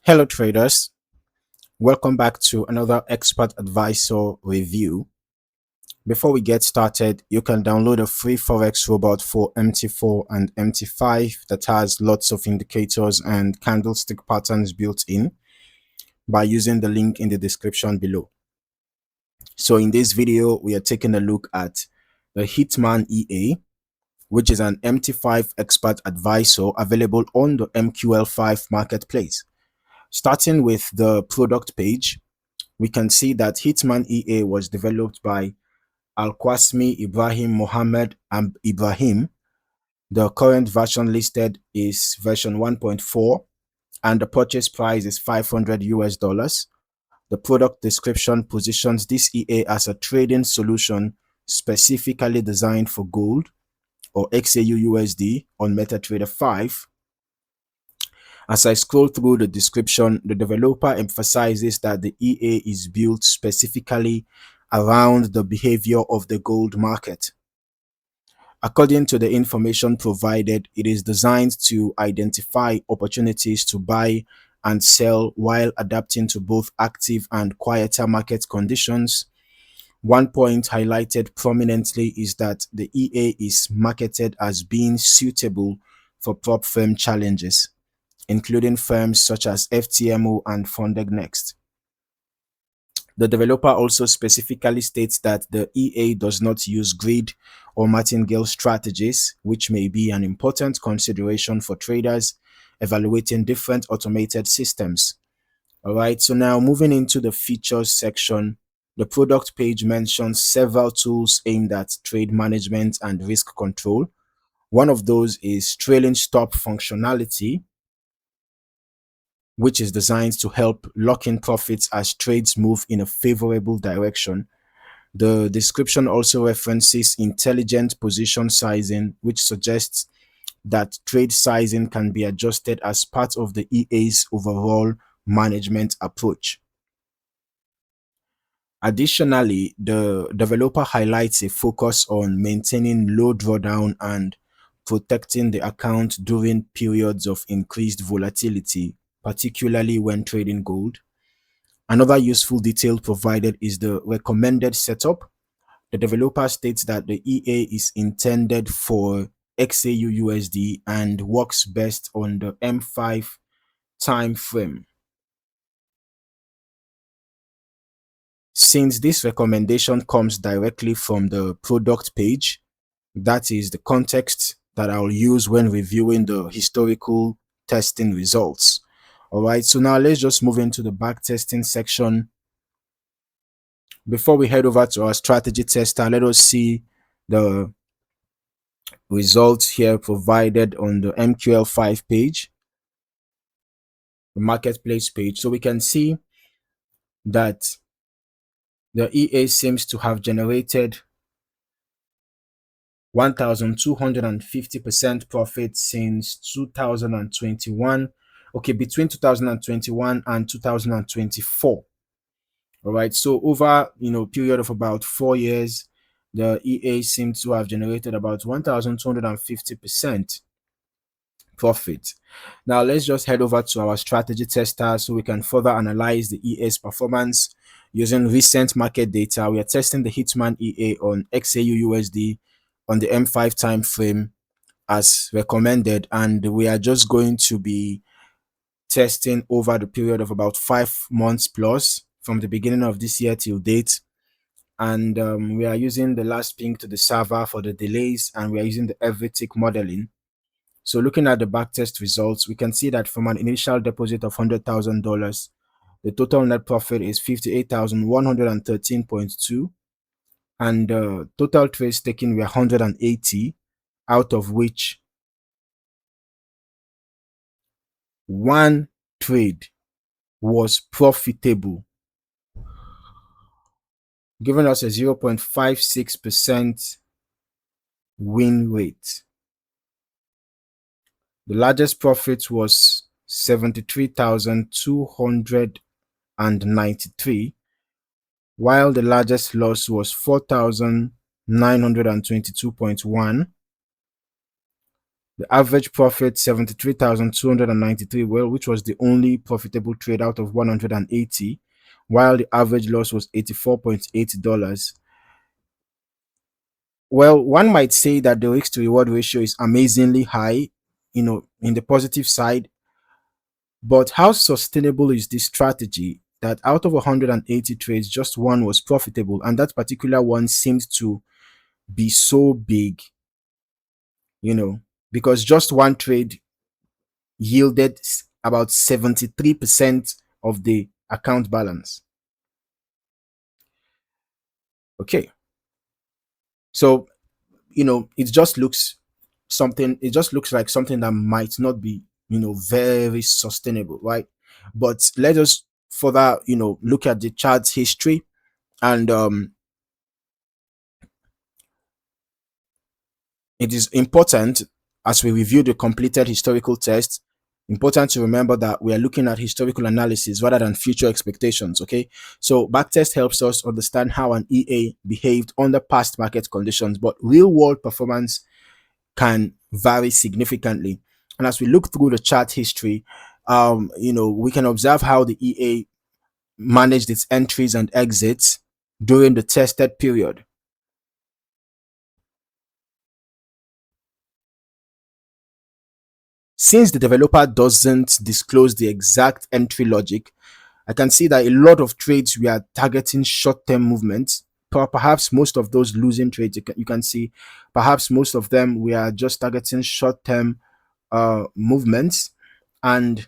Hello traders, welcome back to another expert advisor review. Before we get started, you can download a free Forex robot for MT4 and MT5 that has lots of indicators and candlestick patterns built in by using the link in the description below. So in this video, we are taking a look at the HITMAN EA, which is an MT5 expert advisor available on the MQL5 Marketplace. Starting with the product page, we can see that HITMAN EA was developed by Al-Qasmi Ibrahim Mohammed and Ibrahim. The current version listed is version 1.4 and the purchase price is $500. The product description positions this EA as a trading solution specifically designed for gold or XAUUSD on MetaTrader 5. As I scroll through the description, the developer emphasizes that the EA is built specifically around the behavior of the gold market. According to the information provided, it is designed to identify opportunities to buy and sell while adapting to both active and quieter market conditions. One point highlighted prominently is that the EA is marketed as being suitable for prop firm challenges, including firms such as FTMO and Funded Next. The developer also specifically states that the EA does not use grid or martingale strategies, which may be an important consideration for traders evaluating different automated systems. Alright, so now moving into the features section, the product page mentions several tools aimed at trade management and risk control. One of those is trailing stop functionality, which is designed to help lock in profits as trades move in a favorable direction. The description also references intelligent position sizing, which suggests that trade sizing can be adjusted as part of the EA's overall management approach. Additionally, the developer highlights a focus on maintaining low drawdown and protecting the account during periods of increased volatility, particularly when trading gold. Another useful detail provided is the recommended setup. The developer states that the EA is intended for XAUUSD and works best on the M5 time frame. Since this recommendation comes directly from the product page, that is the context that I'll use when reviewing the historical testing results. Alright, so now let's just move into the backtesting section. Before we head over to our strategy tester, let us see the results here provided on the MQL5 page, the marketplace page. So we can see that the EA seems to have generated 1,250% profit since 2021. Okay, between 2021 and 2024. All right, so over period of about 4 years, the EA seems to have generated about 1,250% profit. Now let's just head over to our strategy tester so we can further analyze the EA's performance using recent market data. We are testing the HITMAN EA on XAUUSD on the M5 time frame as recommended, and we are just going to be testing over the period of about 5 months plus from the beginning of this year till date. And we are using the last ping to the server for the delays, and we are using the every tick modeling. So looking at the backtest results, we can see that from an initial deposit of $100,000, the total net profit is 58,113.2, and total trades taken were 180, out of which one trade was profitable, giving us a 0.56% win rate. The largest profit was 73,293, while the largest loss was 4,922.1. The average profit 73,293, well, which was the only profitable trade out of 180, while the average loss was $84.8. Well, one might say that the risk to reward ratio is amazingly high, in the positive side, but how sustainable is this strategy that out of 180 trades, just one was profitable, and that particular one seemed to be so big, you know, because just one trade yielded about 73% of the account balance. Okay. So, it just looks like something that might not be, very sustainable, right? But let us further, look at the chart's history, and it is important, as we review the completed historical test, important to remember that we are looking at historical analysis rather than future expectations. Okay, so backtest helps us understand how an EA behaved under past market conditions, but real world performance can vary significantly. And as we look through the chart history, we can observe how the EA managed its entries and exits during the tested period. Since the developer doesn't disclose the exact entry logic, I can see that a lot of trades we are targeting short-term movements. Perhaps most of those losing trades, you can see, perhaps most of them we are just targeting short-term movements. And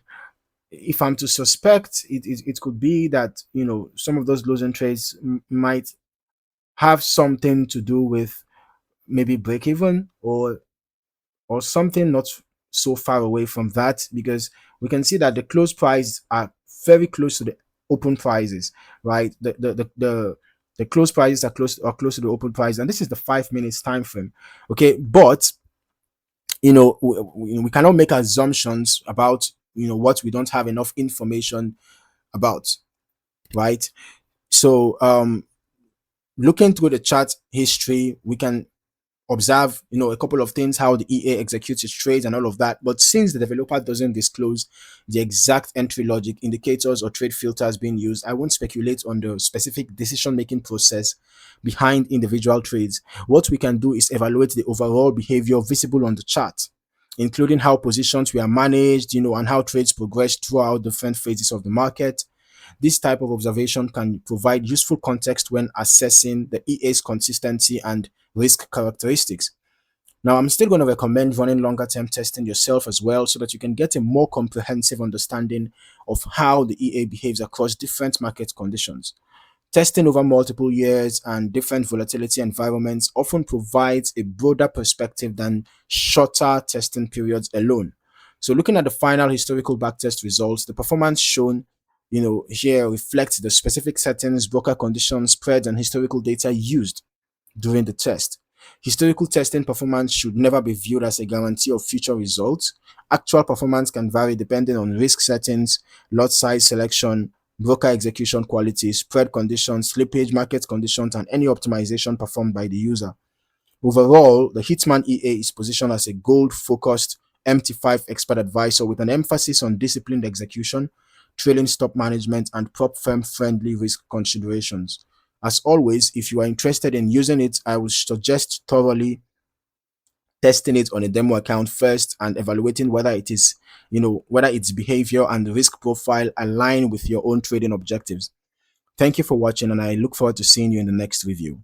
if I'm to suspect, it could be that some of those losing trades might have something to do with maybe break even, or something not so far away from that, because we can see that the close price are very close to the open prices, right? The close prices are close to the open price, and this is the 5 minutes time frame. Okay, but we cannot make assumptions about what we don't have enough information about, right? So looking through the chart history, we can observe a couple of things, how the EA executes its trades and all of that. But since the developer doesn't disclose the exact entry logic, indicators, or trade filters being used, I won't speculate on the specific decision making process behind individual trades. What we can do is evaluate the overall behavior visible on the chart, including how positions were managed, and how trades progressed throughout different phases of the market. This type of observation can provide useful context when assessing the EA's consistency and risk characteristics. Now, I'm still going to recommend running longer term testing yourself as well, so that you can get a more comprehensive understanding of how the EA behaves across different market conditions. Testing over multiple years and different volatility environments often provides a broader perspective than shorter testing periods alone. So, looking at the final historical backtest results, the performance shown here reflects the specific settings, broker conditions, spreads, and historical data used during the test. Historical testing performance should never be viewed as a guarantee of future results. Actual performance can vary depending on risk settings, lot size selection, broker execution quality, spread conditions, slippage, market conditions, and any optimization performed by the user. Overall, the HITMAN EA is positioned as a gold-focused MT5 expert advisor with an emphasis on disciplined execution, trailing stop management, and prop firm-friendly risk considerations. As always, if you are interested in using it, I would suggest thoroughly testing it on a demo account first and evaluating whether its behavior and risk profile align with your own trading objectives. Thank you for watching, and I look forward to seeing you in the next review.